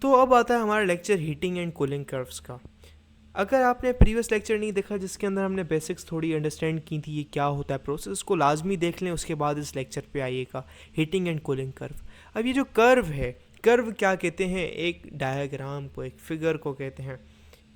तो अब आता है हमारा lecture heating and cooling curves का। अगर आपने प्रीवियस लेक्चर नहीं देखा जिसके अंदर हमने बेसिक्स थोड़ी अंडरस्टैंड की थी ये क्या होता है प्रोसेस, को लाजमी देख लें, उसके बाद इस लेक्चर पे आइएगा। Heating and cooling curve. अब ये जो कर्व है, कर्व क्या कहते हैं? एक डायग्राम को, एक फिगर को कहते हैं।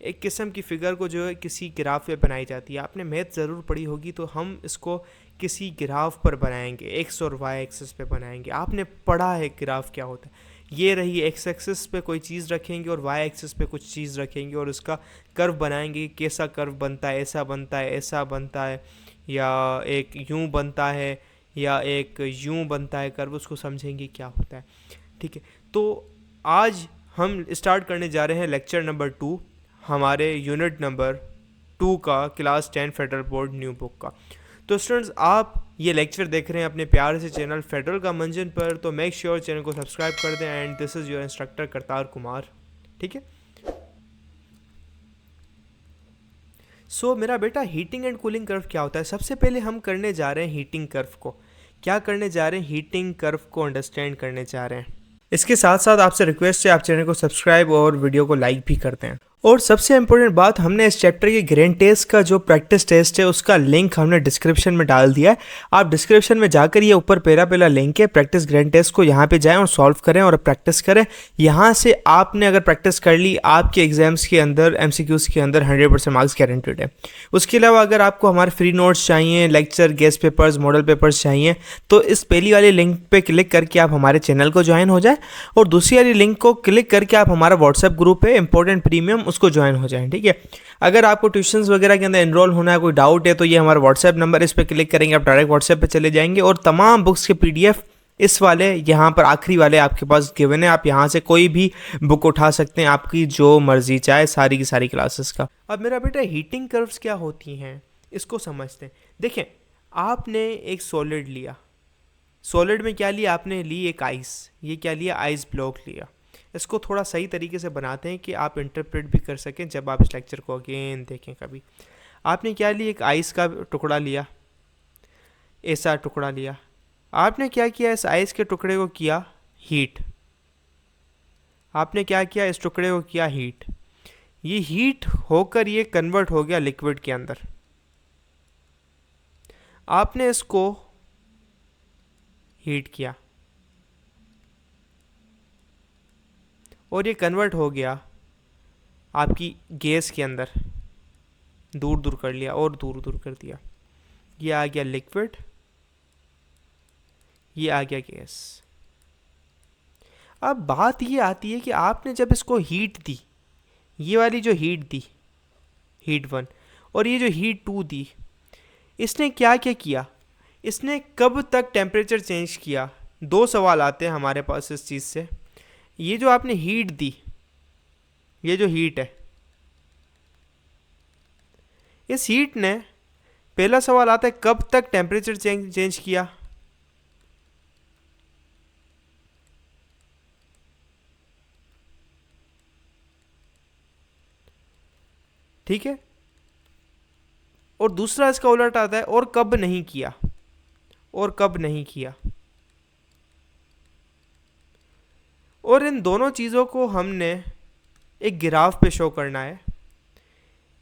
एक किस्म की फ़िगर को जो है किसी ग्राफ पे बनाई जाती है। आपने मैथ ज़रूर पढ़ी होगी, तो हम इसको किसी ग्राफ पर बनाएंगे, एक्स और वाई एक्सिस पे बनाएंगे। आपने पढ़ा है ग्राफ क्या होता है। ये रही एक्स एक्सिस पे कोई चीज़ रखेंगे और वाई एक्सिस पे कुछ चीज़ रखेंगे और उसका कर्व बनाएंगे। कैसा कर्व बनता है? ऐसा बनता है, ऐसा बनता है, या एक यूं बनता है, या एक यूं बनता है कर्व। उसको समझेंगे क्या होता है। ठीक है, तो आज हम स्टार्ट करने जा रहे हैं लेक्चर नंबर 2, हमारे यूनिट नंबर 2 का, class 10 federal board new book का। तो स्टूडेंट्स, आप ये लेक्चर देख रहे हैं अपने प्यारे से चैनल फेडरल का मंजन पर, तो मेक श्योर चैनल को सब्सक्राइब कर दें। And this is your instructor Kartar Kumar. ठीक है, सो मेरा बेटा, हीटिंग एंड कूलिंग कर्व क्या होता है? सबसे पहले हम करने जा रहे हैं हीटिंग कर्व को। क्या करने जा रहे हैं? हीटिंग कर्व को अंडरस्टैंड करने जा रहे हैं। इसके साथ साथ आपसे रिक्वेस्ट है आप चैनल को सब्सक्राइब और वीडियो को लाइक भी करते हैं। और सबसे इम्पोर्टेंट बात, हमने इस चैप्टर के ग्रैंड टेस्ट का जो प्रैक्टिस टेस्ट है उसका लिंक हमने डिस्क्रिप्शन में डाल दिया है। आप डिस्क्रिप्शन में जाकर ये ऊपर पहला लिंक है प्रैक्टिस ग्रैंड टेस्ट को, यहाँ पे जाएं और सॉल्व करें और प्रैक्टिस करें। यहाँ से आपने अगर प्रैक्टिस कर ली, आपके एग्जाम्स के अंदर, एमसीक्यूज के अंदर 100% मार्क्स गारंटेड है। उसके अलावा अगर आपको हमारे फ्री नोट्स चाहिए, lecture, guest papers, model papers चाहिए, तो इस पहली वाली लिंक पे क्लिक करके आप हमारे चैनल को ज्वाइन हो जाए और दूसरी वाली लिंक को क्लिक करके आप हमारा व्हाट्सएप ग्रुप है इंपॉर्टेंट प्रीमियम, उसको ज्वाइन हो जाएं। ठीक है, अगर आपको ट्यूशंस वगैरह के अंदर एनरोल होना है, कोई डाउट है, तो ये हमारा व्हाट्सएप नंबर, इस पर क्लिक करेंगे आप डायरेक्ट व्हाट्सएप पे चले जाएंगे और तमाम बुक्स के पीडीएफ इस वाले यहाँ पर आखिरी वाले आपके पास गिवन है। आप यहाँ से कोई भी बुक उठा सकते हैं, आपकी जो मर्जी चाहे, सारी की सारी क्लासेस का। अब मेरा बेटा, हीटिंग कर्व्स क्या होती हैं इसको समझते हैं। देखें, आपने एक सॉलिड लिया, सॉलिड में क्या लिया आपने? ली एक आइस। ये क्या लिया? आइस ब्लॉक लिया। इसको थोड़ा सही तरीके से बनाते हैं कि आप इंटरप्रेट भी कर सकें जब आप इस लेक्चर को अगेन देखें कभी। आपने क्या लिया? एक आइस का टुकड़ा लिया, ऐसा टुकड़ा लिया। आपने क्या किया? इस आइस के टुकड़े को किया हीट। आपने क्या किया? इस टुकड़े को किया हीट। ये हीट होकर ये कन्वर्ट हो गया लिक्विड के अंदर। आपने इसको हीट किया और ये कन्वर्ट हो गया आपकी गैस के अंदर, दूर दूर कर लिया और दूर दूर कर दिया। ये आ गया लिक्विड, ये आ गया गैस। अब बात ये आती है कि आपने जब इसको हीट दी, ये वाली जो हीट दी, हीट 1, और ये जो हीट 2 दी, इसने क्या क्या किया? इसने कब तक टेम्परेचर चेंज किया? दो सवाल आते हैं हमारे पास इस चीज़ से। ये जो आपने हीट दी, ये जो हीट है, इस हीट ने, पहला सवाल आता है कब तक टेम्परेचर चेंज किया? ठीक है, और दूसरा इसका उलट आता है और कब नहीं किया, और कब नहीं किया। और इन दोनों चीज़ों को हमने एक ग्राफ पे शो करना है।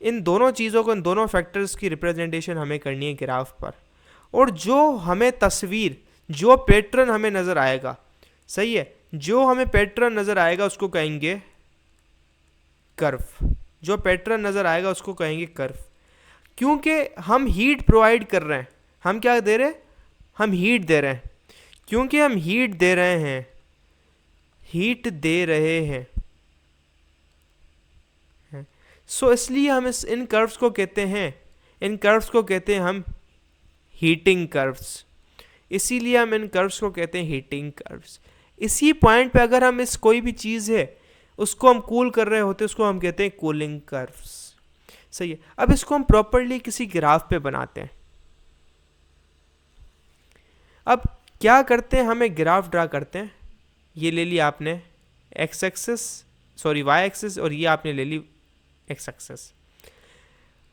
इन दोनों चीज़ों को, इन दोनों फैक्टर्स की रिप्रेजेंटेशन हमें करनी है ग्राफ पर। और जो हमें तस्वीर, जो पैटर्न हमें नज़र आएगा, सही है, जो हमें पैटर्न नज़र आएगा उसको कहेंगे कर्व। जो पैटर्न नज़र आएगा उसको कहेंगे कर्व। क्योंकि हम हीट प्रोवाइड कर रहे हैं, हम क्या दे रहे हैं? हम हीट दे रहे हैं। क्योंकि हम हीट दे रहे हैं, हीट दे रहे हैं, सो इसलिए हम इन कर्व्स को कहते हैं, इन कर्व्स को कहते हैं हम हीटिंग कर्व्स। इसीलिए हम इन कर्व्स को कहते हैं हीटिंग कर्व्स। इसी पॉइंट पे अगर हम इस कोई भी चीज़ है उसको हम कूल कर रहे होते हैं, उसको हम कहते हैं कूलिंग कर्व्स। सही है, अब इसको हम प्रॉपरली किसी ग्राफ पे बनाते हैं। अब क्या करते हैं? हम एक ग्राफ ड्रा करते हैं। ये ले लिया आपने X axis, sorry Y axis, और ये आपने ले ली एक्स एक्सिस।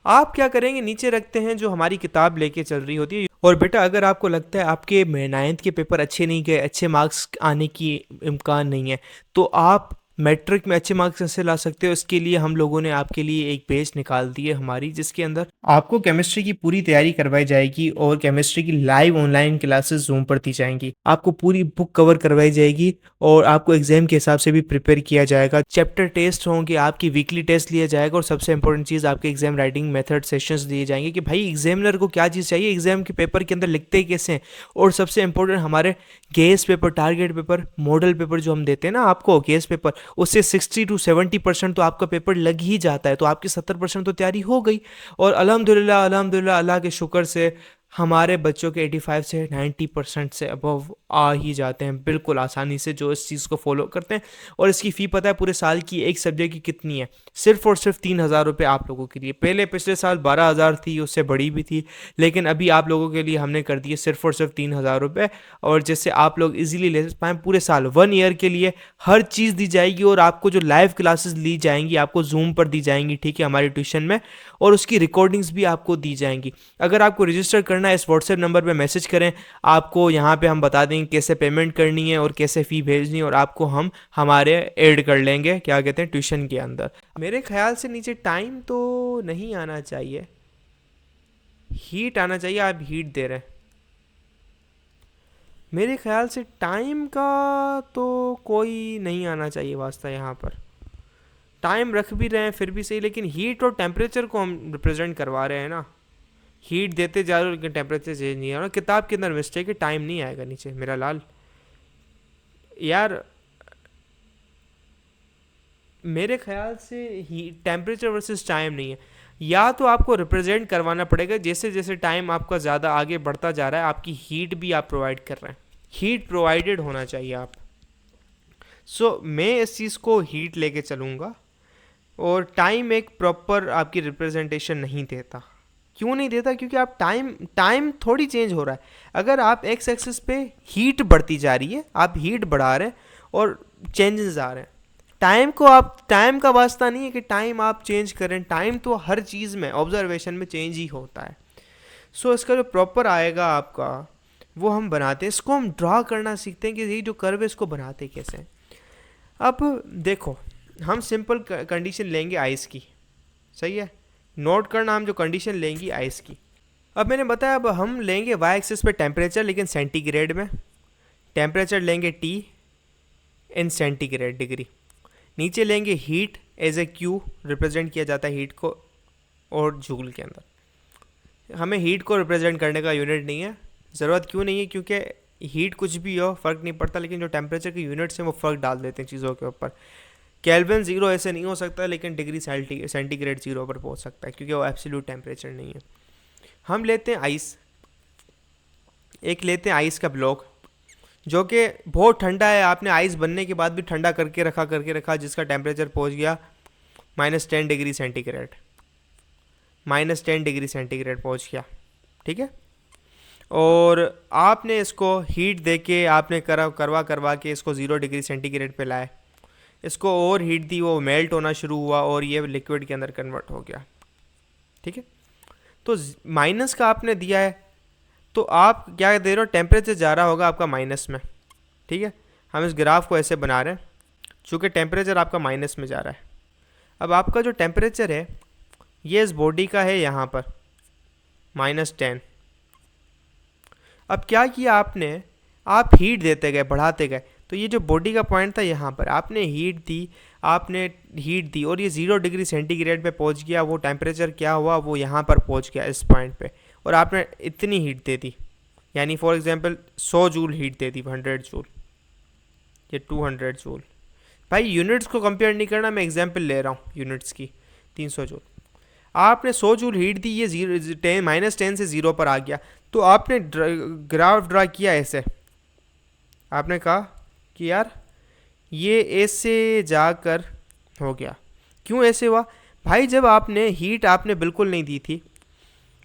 आप क्या करेंगे? नीचे रखते हैं जो हमारी किताब लेके चल रही होती है। और बेटा, अगर आपको लगता है आपके 9th के पेपर अच्छे नहीं गए, अच्छे मार्क्स आने की इम्कान नहीं है, तो आप मैट्रिक में अच्छे मार्क्स कैसे ला सकते हो, इसके लिए हम लोगों ने आपके लिए एक पेज निकाल दी है हमारी, जिसके अंदर आपको केमिस्ट्री की पूरी तैयारी करवाई जाएगी और केमिस्ट्री की लाइव ऑनलाइन क्लासेस जूम पर दी जाएंगी। आपको पूरी बुक कवर करवाई जाएगी और आपको एग्जाम के हिसाब से भी प्रिपेयर किया जाएगा। चैप्टर टेस्ट होंगे, आपकी वीकली टेस्ट लिया जाएगा और सबसे इंपॉर्टेंट चीज़ आपके एग्जाम राइटिंग मेथड सेशंस दिए जाएंगे कि भाई एग्जामिनर को क्या चीज़ चाहिए, एग्जाम के पेपर के अंदर लिखते कैसे हैं। और सबसे इंपॉर्टेंट हमारे guess paper, target paper, model paper जो हम देते हैं ना आपको गेस पेपर, उससे 60 to 70% तो आपका पेपर लग ही जाता है, तो आपकी 70% तो तैयारी हो गई। और अल्हम्दुलिल्लाह अल्हम्दुलिल्लाह अल्लाह के शुक्र से हमारे बच्चों के 85 से 90% से अबव आ ही जाते हैं बिल्कुल आसानी से, जो इस चीज़ को फॉलो करते हैं। और इसकी फ़ी पता है पूरे साल की एक सब्जेक्ट की कितनी है, सिर्फ और सिर्फ 3,000 रुपये आप लोगों के लिए। पहले पिछले साल 12,000 थी, उससे बड़ी भी थी, लेकिन अभी आप लोगों के लिए हमने कर दी है सिर्फ और सिर्फ 3,000 रुपये। और जिससे आप लोग इजीली ले पाएँ पूरे साल 1 ईयर के लिए हर चीज़ दी जाएगी। और आपको जो लाइव क्लासेस ली जाएंगी आपको जूम पर दी जाएंगी, ठीक है, हमारी ट्यूशन में, और उसकी रिकॉर्डिंग्स भी आपको दी जाएंगी। अगर आपको रजिस्टर करना है इस व्हाट्सएप नंबर पे मैसेज करें, आपको यहाँ पे हम बता देंगे कैसे पेमेंट करनी है और कैसे फ़ी भेजनी है, और आपको हम हमारे ऐड कर लेंगे क्या कहते हैं ट्यूशन के अंदर। मेरे ख्याल से नीचे टाइम तो नहीं आना चाहिए, हीट आना चाहिए। आप हीट दे रहे हैं, मेरे ख्याल से टाइम का तो कोई नहीं आना चाहिए वास्ता। यहाँ पर टाइम रख भी रहे हैं फिर भी सही, लेकिन हीट और टेम्परेचर को हम रिप्रेजेंट करवा रहे हैं ना। हीट देते जा रहे हो लेकिन टेम्परेचर चेंज नहीं आ रहा। किताब के अंदर मिस्टेक है, टाइम नहीं आएगा नीचे मेरा लाल। यार मेरे ख्याल से हीट टेम्परेचर वर्सेस टाइम नहीं है, या तो आपको रिप्रेजेंट करवाना पड़ेगा जैसे जैसे टाइम आपका ज़्यादा आगे बढ़ता जा रहा है आपकी हीट भी आप प्रोवाइड कर रहे हैं, हीट प्रोवाइडेड होना चाहिए आप। मैं इस चीज़ को हीट लेके चलूँगा। और टाइम एक प्रॉपर आपकी रिप्रेजेंटेशन नहीं देता। क्यों नहीं देता? क्योंकि आप टाइम थोड़ी चेंज हो रहा है। अगर आप एक्स एक्सिस पे हीट बढ़ती जा रही है, आप हीट बढ़ा रहे हैं और चेंजेस आ रहे हैं। टाइम का वास्ता नहीं है कि टाइम आप चेंज करें, टाइम तो हर चीज़ में ऑब्जर्वेशन में चेंज ही होता है। इसका जो प्रॉपर आएगा आपका वो हम बनाते हैं, इसको हम ड्रा करना सीखते हैं कि ये जो कर्व है इसको बनाते कैसे। अब देखो हम सिंपल कंडीशन लेंगे आइस की, सही है, नोट करना हम जो कंडीशन लेंगे आइस की। अब मैंने बताया अब हम लेंगे वाई एक्सिस पे टेम्परेचर लेकिन सेंटीग्रेड में, टेम्परेचर लेंगे टी इन सेंटीग्रेड डिग्री। नीचे लेंगे heat as a Q, represent किया जाता है हीट को, और जूल के अंदर। हमें हीट को रिप्रेजेंट करने का यूनिट नहीं है, ज़रूरत क्यों नहीं है, क्योंकि हीट कुछ भी हो फ़र्क नहीं पड़ता, लेकिन जो टेम्परेचर के यूनिट्स हैं वो फ़र्क डाल देते हैं चीज़ों के ऊपर। केल्विन 0 ऐसे नहीं हो सकता, लेकिन डिग्री सेंटीग्रेड 0 पर पहुंच सकता है क्योंकि वो एब्सोल्यूट टेम्परेचर नहीं है। हम लेते हैं आइस, एक लेते हैं आइस का ब्लॉक जो कि बहुत ठंडा है, आपने आइस बनने के बाद भी ठंडा करके रखा जिसका टेम्परेचर पहुंच गया -10 डिग्री सेंटीग्रेड, -10 डिग्री सेंटीग्रेड पहुँच गया, ठीक है। और आपने इसको हीट दे के आपने करवा के इसको 0 डिग्री सेंटीग्रेड पे लाए, इसको और हीट दी, वो मेल्ट होना शुरू हुआ और ये लिक्विड के अंदर कन्वर्ट हो गया, ठीक है। तो माइनस का आपने दिया है, तो आप क्या दे रहे हो, टेम्परेचर जा रहा होगा आपका माइनस में, ठीक है। हम इस ग्राफ को ऐसे बना रहे हैं चूँकि टेम्परेचर आपका माइनस में जा रहा है। अब आपका जो टेम्परेचर है ये इस बॉडी का है यहाँ पर -10। अब क्या किया आपने, आप हीट देते गए, बढ़ाते गए, तो ये जो बॉडी का पॉइंट था यहाँ पर आपने हीट दी और ये 0 डिग्री सेंटीग्रेड पे पहुँच गया। वो टेम्परेचर क्या हुआ, वो यहाँ पर पहुँच गया इस पॉइंट पे, और आपने इतनी हीट दे दी, यानी for example 100 joule heat they the, 100 joule, ये 200 जूल। भाई यूनिट्स को कंपेयर नहीं करना, मैं एग्जांपल ले रहा हूँ यूनिट्स की। 300 जूल आपने 100 जूल हीट दी, ये -10 से 0 पर आ गया। तो आपने ग्राफ ड्रा किया ऐसे, आपने कहा कि यार ये ऐसे जाकर हो गया। क्यों ऐसे हुआ भाई? जब आपने हीट आपने बिल्कुल नहीं दी थी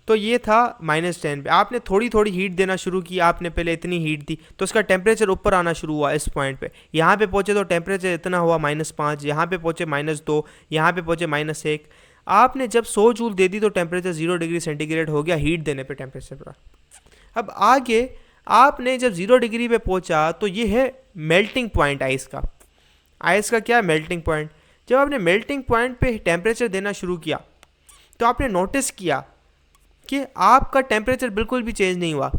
तो ये था -10 पे, आपने थोड़ी थोड़ी हीट देना शुरू की, आपने पहले इतनी हीट दी तो इसका टेम्परेचर ऊपर आना शुरू हुआ इस पॉइंट पे। यहाँ पे पहुँचे तो टेम्परेचर इतना हुआ -5, यहाँ पे पहुँचे -2, यहाँ पे पहुँचे -1। आपने जब 100 जूल दे दी तो टेम्परेचर 0 डिग्री सेंटीग्रेड हो गया हीट देने पे टेम्परेचर पर। अब आगे आपने जब 0 डिग्री पे पहुंचा तो ये है मेल्टिंग पॉइंट आइस का। आइस का क्या मेल्टिंग पॉइंट। जब आपने मेल्टिंग पॉइंट पे टेम्परेचर देना शुरू किया तो आपने नोटिस किया कि आपका टेम्परेचर बिल्कुल भी चेंज नहीं हुआ,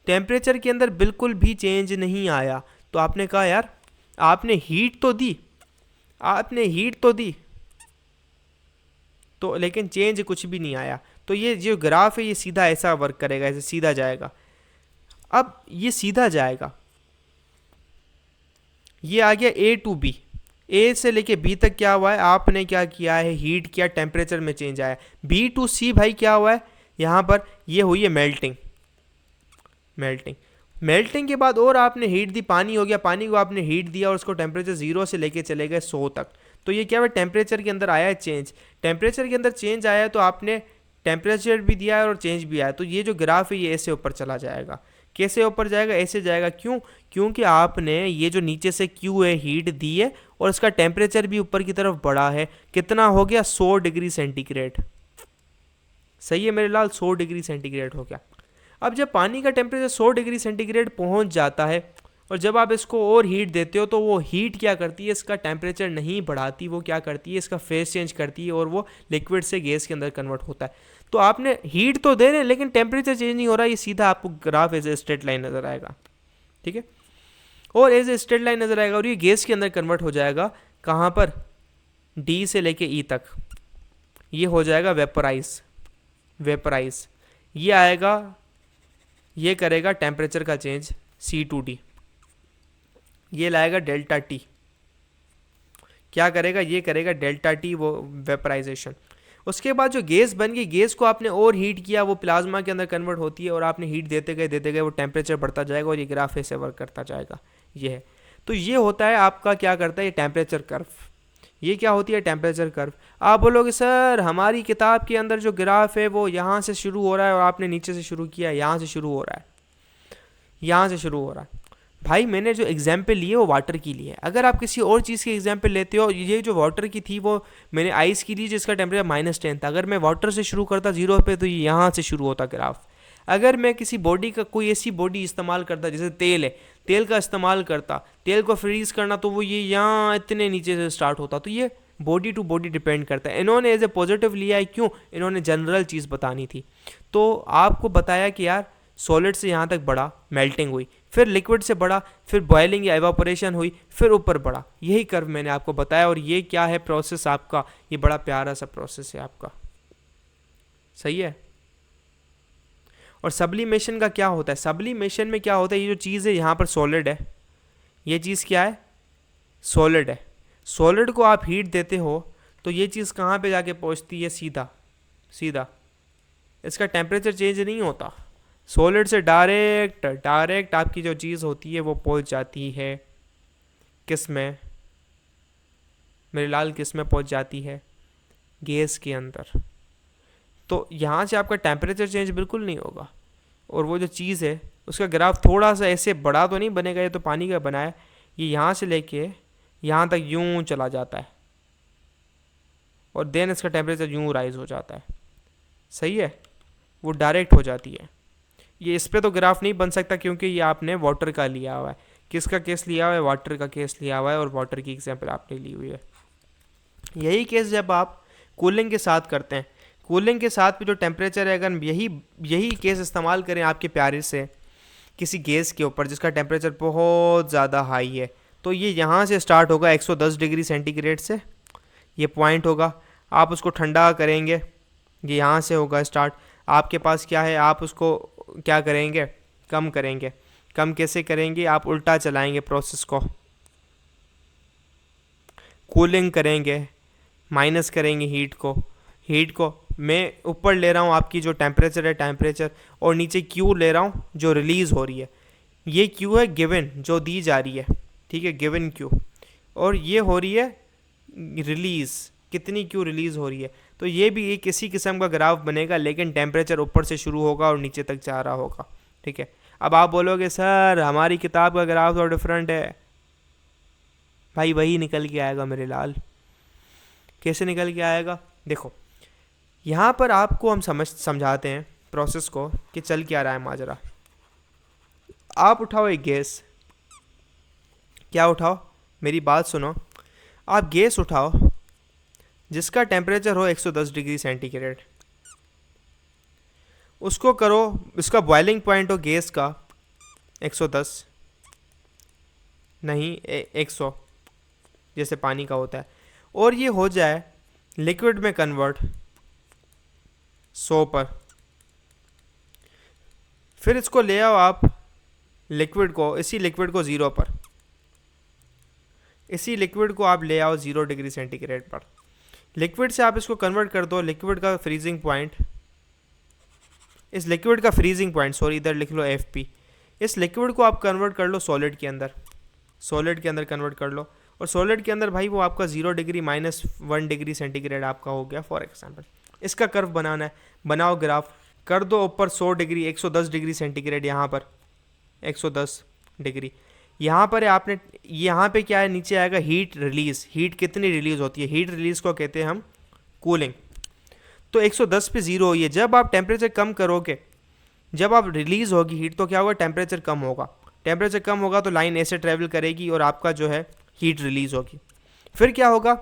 टेम्परेचर के अंदर बिल्कुल भी चेंज नहीं आया। तो आपने कहा यार आपने हीट तो दी, आपने हीट तो दी, तो लेकिन चेंज कुछ भी नहीं आया। तो ये जो ग्राफ है ये सीधा ऐसा वर्क करेगा, ऐसे सीधा जाएगा। अब ये सीधा जाएगा, ये आ गया ए टू बी, ए से लेके बी तक क्या हुआ है, आपने क्या किया है, हीट किया, टेम्परेचर में चेंज आया। बी टू सी भाई क्या हुआ है यहाँ पर, ये हुई है मेल्टिंग। मेल्टिंग मेल्टिंग के बाद और आपने हीट दी, पानी हो गया, पानी को आपने हीट दिया और उसको टेम्परेचर 0 से लेके चले गए 100 तक। तो ये क्या हुआ, टेम्परेचर के अंदर आया है चेंज। टेम्परेचर के अंदर चेंज आया है तो आपने टेम्परेचर भी दिया है और चेंज भी आया। तो ये जो ग्राफ है ये ऐसे ऊपर चला जाएगा। कैसे ऊपर जाएगा, ऐसे जाएगा। क्यों, क्योंकि आपने ये जो नीचे से क्यू है हीट दी है और इसका टेम्परेचर भी ऊपर की तरफ बढ़ा है। कितना हो गया, 100 डिग्री सेंटीग्रेड। सही है मेरे लाल, 100 डिग्री सेंटीग्रेड हो गया। अब जब पानी का टेम्परेचर 100 डिग्री सेंटीग्रेड पहुंच जाता है और जब आप इसको और हीट देते हो तो वो हीट क्या करती है, इसका टेम्परेचर नहीं बढ़ाती, वो क्या करती है, इसका फेस चेंज करती है और वो लिक्विड से गैस के अंदर कन्वर्ट होता है। तो आपने हीट तो दे रहे हैं लेकिन टेम्परेचर चेंज नहीं हो रहा। ये सीधा आपको graph as a straight line नज़र आएगा, ठीक है, और एज ए स्ट्रेट लाइन नज़र आएगा। और ये गैस के अंदर कन्वर्ट हो जाएगा कहाँ पर, डी से लेके ई तक। ये हो जाएगा वेपराइज। वेपराइज ये आएगा, ये करेगा टेम्परेचर का चेंज C2D, ये लाएगा डेल्टा टी। क्या करेगा, ये करेगा डेल्टा टी, वो वेपराइजेशन। उसके बाद जो गैस बन गई, गैस को आपने और हीट किया, वो प्लाज्मा के अंदर कन्वर्ट होती है और आपने हीट देते गए वो टेम्परेचर बढ़ता जाएगा और ये ग्राफ ऐसे वर्क करता जाएगा। ये है, तो ये होता है आपका, क्या करता है ये टेम्परेचर कर्व। ये क्या होती है, टेम्परेचर कर्व। आप बोलोगे सर हमारी किताब के अंदर जो ग्राफ है वो यहाँ से शुरू हो रहा है और आपने नीचे से शुरू किया, यहाँ से शुरू हो रहा है, यहाँ से शुरू हो रहा है। भाई मैंने जो एग्जाम्पल लिए वो वाटर की लिए। अगर आप किसी और चीज़ की एग्जाम्पल लेते हो, ये जो वाटर की थी वो मैंने आइस की ली जिसका टेम्परेचर -10 था। अगर मैं वाटर से शुरू करता 0 पे तो ये यहाँ से शुरू होता ग्राफ। अगर मैं किसी बॉडी का कोई ऐसी बॉडी इस्तेमाल करता, जैसे तेल है, तेल का इस्तेमाल करता, तेल को फ्रीज करना, तो वो ये यहाँ इतने नीचे से स्टार्ट होता। तो ये बॉडी टू बॉडी डिपेंड करता है। इन्होंने एज ए पॉजिटिव लिया है, क्यों, इन्होंने जनरल चीज़ बतानी थी। तो आपको बताया कि यार सॉलिड से यहाँ तक बढ़ा, मेल्टिंग हुई, फिर लिक्विड से बढ़ा, फिर बॉइलिंग या एवापोरेशन हुई, फिर ऊपर बढ़ा। यही कर्व मैंने आपको बताया। और ये क्या है प्रोसेस आपका, ये बड़ा प्यारा सा प्रोसेस है आपका, सही है। और सब्लिमेशन का क्या होता है, सब्लिमेशन में क्या होता है, ये जो चीज़ है यहाँ पर सॉलिड है, ये चीज़ क्या है, सॉलिड है। सॉलिड को आप हीट देते हो तो ये चीज़ कहाँ पे जाके पहुँचती है, सीधा सीधा, इसका टेम्परेचर चेंज नहीं होता। सॉलिड से डायरेक्ट आपकी जो चीज़ होती है वो पहुँच जाती है किस में, मेरे लाल, किस में पहुँच जाती है, गैस के अंदर। तो यहाँ से आपका टेम्परेचर चेंज बिल्कुल नहीं होगा। और वो जो चीज़ है उसका ग्राफ थोड़ा सा ऐसे बड़ा तो नहीं बनेगा, ये तो पानी का बना है, ये यहाँ से लेके यहाँ तक यूं चला जाता है और देन इसका टेम्परेचर यूं राइज हो जाता है, सही है, वो डायरेक्ट हो जाती है। ये इस पे तो ग्राफ नहीं बन सकता क्योंकि ये आपने वाटर का लिया हुआ है। किसका केस लिया हुआ है, वाटर का केस लिया हुआ है और वाटर की एग्जाम्पल आपने ली हुई है। यही केस जब आप कूलिंग के साथ करते हैं, कूलिंग के साथ भी जो टेम्परेचर है, अगर यही केस इस्तेमाल करें आपके प्यारे से किसी गैस के ऊपर जिसका टेम्परेचर बहुत ज़्यादा हाई है, तो ये यहाँ से स्टार्ट होगा 110 डिग्री सेंटीग्रेड से, ये पॉइंट होगा। आप उसको ठंडा करेंगे, ये यहाँ से होगा स्टार्ट। आपके पास क्या है, आप उसको क्या करेंगे, कम करेंगे। कम कैसे करेंगे, आप उल्टा चलाएंगे प्रोसेस को, कूलिंग करेंगे, माइनस करेंगे हीट को मैं ऊपर ले रहा हूँ आपकी जो टेम्परेचर है, टेम्परेचर, और नीचे क्यू ले रहा हूँ जो रिलीज़ हो रही है। ये क्यू है गिवन, जो दी जा रही है, ठीक है, गिवन क्यू, और ये हो रही है रिलीज़, कितनी क्यू रिलीज़ हो रही है। तो ये भी एक इसी किस्म का ग्राफ बनेगा, लेकिन टेम्परेचर ऊपर से शुरू होगा और नीचे तक जा रहा होगा, ठीक है। अब आप बोलोगे सर हमारी किताब का ग्राफ तो डिफरेंट है। भाई वही निकल के आएगा मेरे लाल। कैसे निकल के आएगा, देखो यहाँ पर आपको हम समझाते हैं प्रोसेस को कि चल क्या रहा है माजरा। आप उठाओ एक गैस, क्या उठाओ, मेरी बात सुनो, आप गैस उठाओ जिसका टेम्परेचर हो 110 डिग्री सेंटीग्रेड, उसको करो, इसका बॉइलिंग पॉइंट हो गैस का 110 नहीं 100 जैसे पानी का होता है, और ये हो जाए लिक्विड में कन्वर्ट 100 पर। फिर इसको ले आओ आप लिक्विड को, इसी लिक्विड को 0 पर, इसी लिक्विड को आप ले आओ 0 डिग्री सेंटीग्रेड पर। लिक्विड से आप इसको कन्वर्ट कर दो, लिक्विड का फ्रीजिंग पॉइंट, इस लिक्विड का फ्रीजिंग पॉइंट, सॉरी इधर लिख लो FP, इस लिक्विड को आप कन्वर्ट कर लो सॉलिड के अंदर, सॉलिड के अंदर कन्वर्ट कर लो, और सॉलिड के अंदर भाई वो आपका 0 डिग्री -1 डिग्री सेंटीग्रेड आपका हो गया फॉर एग्जांपल। इसका कर्व बनाना है, बनाओ ग्राफ, कर दो ऊपर 100 डिग्री 110 डिग्री सेंटीग्रेड, यहाँ पर 110 डिग्री, यहाँ पर आपने, यहाँ पे क्या है नीचे आएगा हीट रिलीज, हीट कितनी रिलीज होती है, हीट रिलीज को कहते हैं हम कूलिंग। तो 110 पे 0 हुई है, जब आप टेम्परेचर कम करोगे, जब आप रिलीज होगी हीट तो क्या होगा, टेम्परेचर कम होगा, टेम्परेचर कम होगा तो लाइन ऐसे ट्रेवल करेगी और आपका जो है हीट रिलीज होगी। फिर क्या होगा,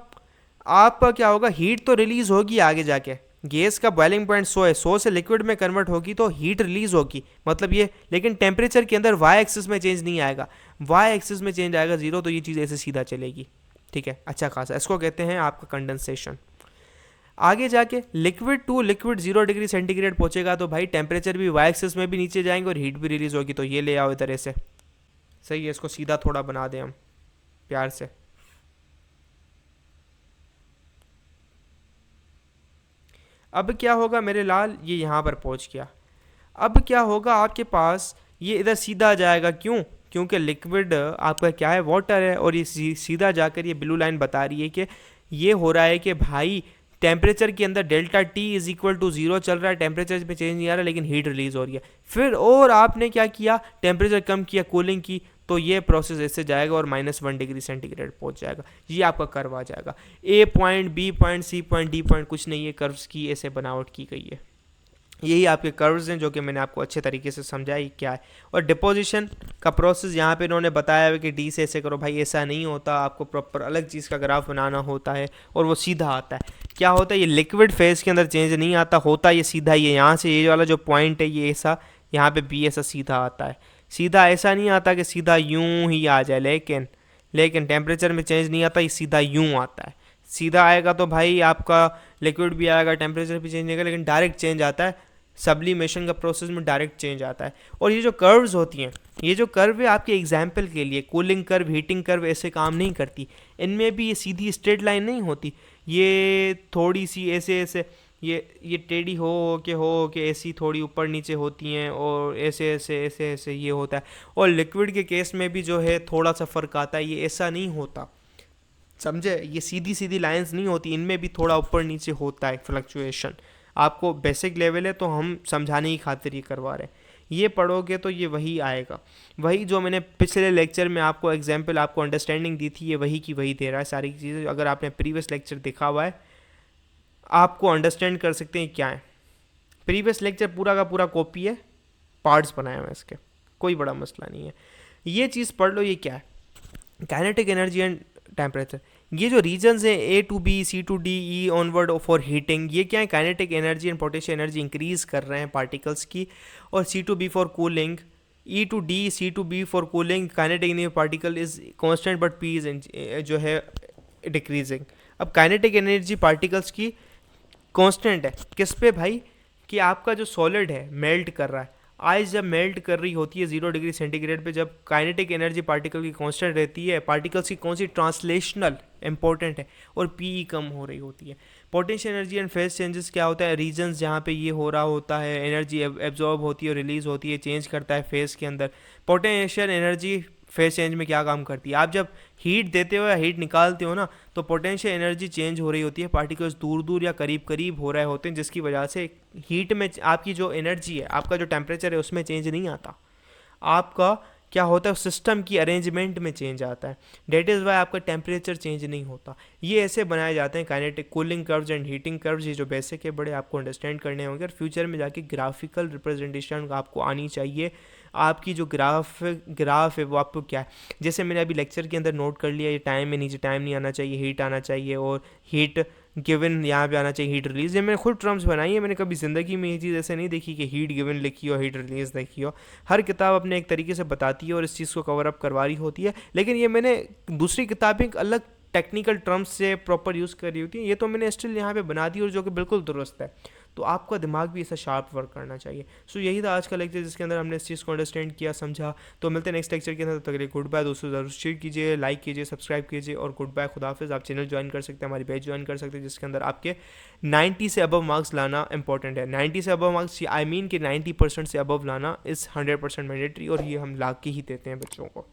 आपका क्या होगा, हीट तो रिलीज होगी आगे जाके, गैस का बॉइलिंग पॉइंट 100 है, 100 से लिक्विड में कन्वर्ट होगी तो हीट रिलीज होगी, मतलब ये, लेकिन टेम्परेचर के अंदर वाई एक्सिस में चेंज नहीं आएगा, वाई एक्सिस में चेंज आएगा 0, तो ये चीज़ ऐसे सीधा चलेगी, ठीक है, अच्छा खासा, इसको कहते हैं आपका कंडेंसेशन। आगे जाके liquid to liquid 0 degree centigrade पहुंचेगा तो भाई टेम्परेचर भी वाई एक्सिस में भी नीचे जाएंगे और हीट भी रिलीज होगी, तो ये ले आओ इधर ऐसे, सही है, इसको सीधा थोड़ा बना दें हम प्यार से। अब क्या होगा मेरे लाल, ये यहाँ पर पहुँच गया, अब क्या होगा आपके पास, ये इधर सीधा जाएगा, क्यों, क्योंकि लिक्विड आपका क्या है, वाटर है, और ये सीधा जाकर ये ब्लू लाइन बता रही है कि ये हो रहा है कि भाई टेम्परेचर के अंदर delta T is equal to 0 चल रहा है, टेम्परेचर में चेंज नहीं आ रहा लेकिन हीट रिलीज हो रही है। फिर और आपने क्या किया, टेम्परेचर कम किया, कूलिंग की, तो ये प्रोसेस ऐसे जाएगा और -1 डिग्री सेंटीग्रेड पहुंच जाएगा, ये आपका कर्व आ जाएगा। A point, B point, C point, D point कुछ नहीं है, कर्व्स की ऐसे बनावट की गई है। यही आपके कर्व्स हैं जो कि मैंने आपको अच्छे तरीके से समझाया क्या है। और डिपोजिशन का प्रोसेस यहाँ पे इन्होंने बताया है कि डी से ऐसे करो, भाई ऐसा नहीं होता, आपको प्रॉपर अलग चीज़ का ग्राफ बनाना होता है और वो सीधा आता है। क्या होता है, ये लिक्विड फेज के अंदर चेंज नहीं आता, होता ये सीधा ही है, यहाँ से ये वाला जो पॉइंट है ये ऐसा, यहाँ पे भी ऐसा सीधा आता है, सीधा ऐसा नहीं आता कि सीधा यूं ही आ जाए, लेकिन टेम्परेचर में चेंज नहीं आता, ये सीधा यूं आता है। सीधा आएगा तो भाई आपका लिक्विड भी आएगा, टेम्परेचर भी चेंज नहीं आएगा, लेकिन डायरेक्ट चेंज आता है, सब्लिमेशन का प्रोसेस में डायरेक्ट चेंज आता है। और ये जो कर्व्स होती हैं, ये जो कर्व है आपके एग्जाम्पल के लिए, कूलिंग कर्व, हीटिंग कर्व ऐसे काम नहीं करती, इनमें भी ये सीधी स्ट्रेट लाइन नहीं होती, ये थोड़ी सी ऐसे ऐसे, ये टेढ़ी हो के ऐसी थोड़ी ऊपर नीचे होती हैं, और ऐसे ऐसे ऐसे ऐसे ये होता है। और लिक्विड के केस में भी जो है थोड़ा सा फ़र्क आता है, ये ऐसा नहीं होता, समझे, ये सीधी सीधी लाइंस नहीं होती, इनमें भी थोड़ा ऊपर नीचे होता है फ्लक्चुएशन। आपको बेसिक लेवल है तो हम समझाने की खातिर ये करवा रहे हैं, ये पढ़ोगे तो ये वही आएगा, वही जो मैंने पिछले लेक्चर में आपको एग्जांपल, आपको अंडरस्टैंडिंग दी थी, ये वही की वही दे रहा है सारी चीज़ें। अगर आपने प्रीवियस लेक्चर देखा हुआ है आपको अंडरस्टैंड कर सकते हैं क्या है। प्रीवियस लेक्चर पूरा का पूरा कॉपी है, पार्ट्स बनाए हुए हैं इसके, कोई बड़ा मसला नहीं है। ये चीज़ पढ़ लो, ये क्या है, काइनेटिक एनर्जी एंड टेम्परेचर। ये जो रीजन्स हैं A to B, C to D, E onward for heating, ये क्या है, kinetic energy and potential energy increase कर रहे हैं पार्टिकल्स की। और C to B for cooling, E to D, C to B for cooling, kinetic energy particle is constant but P is जो है डिक्रीजिंग। अब काइनेटिक एनर्जी पार्टिकल्स की constant है किस पे भाई, कि आपका जो सॉलिड है मेल्ट कर रहा है, आइस जब मेल्ट कर रही होती है 0 डिग्री सेंटीग्रेड पे, जब काइनेटिक एनर्जी पार्टिकल की कांस्टेंट रहती है, पार्टिकल्स की कौन सी, ट्रांसलेशनल इंपॉर्टेंट है, और पीई कम हो रही होती है। Potential energy and phase changes क्या होता है, रीजन्स जहाँ पे ये हो रहा होता है, एनर्जी एब्जॉर्ब होती है और रिलीज होती है, चेंज करता है फेज के अंदर। पोटेंशियल एनर्जी फेज चेंज में क्या काम करती है, आप जब हीट देते हो या हीट निकालते हो ना, तो पोटेंशियल एनर्जी चेंज हो रही होती है, पार्टिकल्स दूर दूर या करीब करीब हो रहे होते हैं, जिसकी वजह से हीट में आपकी जो एनर्जी है, आपका जो टेम्परेचर है उसमें चेंज नहीं आता, आपका क्या होता है सिस्टम की अरेंजमेंट में चेंज आता है। डेट इज़ वाई आपका टेम्परेचर चेंज नहीं होता। ये ऐसे बनाए जाते हैं kinetic cooling curves and heating curves, ये जो बेसिक है बड़े आपको अंडरस्टैंड करने होंगे, और फ्यूचर में जाके ग्राफिकल रिप्रेजेंटेशन आपको आनी चाहिए। आपकी जो ग्राफ है वो आपको क्या है, जैसे मैंने अभी लेक्चर के अंदर नोट कर लिया, ये टाइम में नीचे टाइम नहीं आना चाहिए, हीट आना चाहिए, और हीट गिवन यहाँ पे आना चाहिए, हीट रिलीज। ये मैंने खुद टर्म्स बनाई है, मैंने कभी ज़िंदगी में ये चीज़ ऐसे नहीं देखी कि हीट गिवन लिखी हो, हीट रिलीज लिखी हो। हर किताब अपने एक तरीके से बताती है और इस चीज़ को कवर अप करवा रही होती है, लेकिन ये मैंने दूसरी किताबें एक अलग टेक्निकल टर्म्स से प्रॉपर यूज़ कर रही होती है, ये तो मैंने स्टिल यहाँ पे बना दी और जो कि बिल्कुल दुरुस्त है। तो आपका दिमाग भी ऐसा शार्प वर्क करना चाहिए। सो यही था आज का लेक्चर, जिसके अंदर हमने इस चीज़ को अंडरस्टैंड किया, समझा। तो मिलते हैं नेक्स्ट लेक्चर के अंदर, तब तक के लिए गुड बाय दोस्तों। ज़रूर शेयर कीजिए, लाइक कीजिए, सब्सक्राइब कीजिए, और गुड बाय, खुदाफिज़। आप चैनल ज्वाइन कर सकते हैं, हमारी पेज ज्वाइन कर सकते हैं, जिसके अंदर आपके 90 से अबव मार्क्स लाना इंपॉर्टेंट है। 90 से अबव मार्क्स, आई मीन कि 90% से अबव लाना इज़ 100% मैंडेटरी, और ये हम ला के ही देते हैं बच्चों को।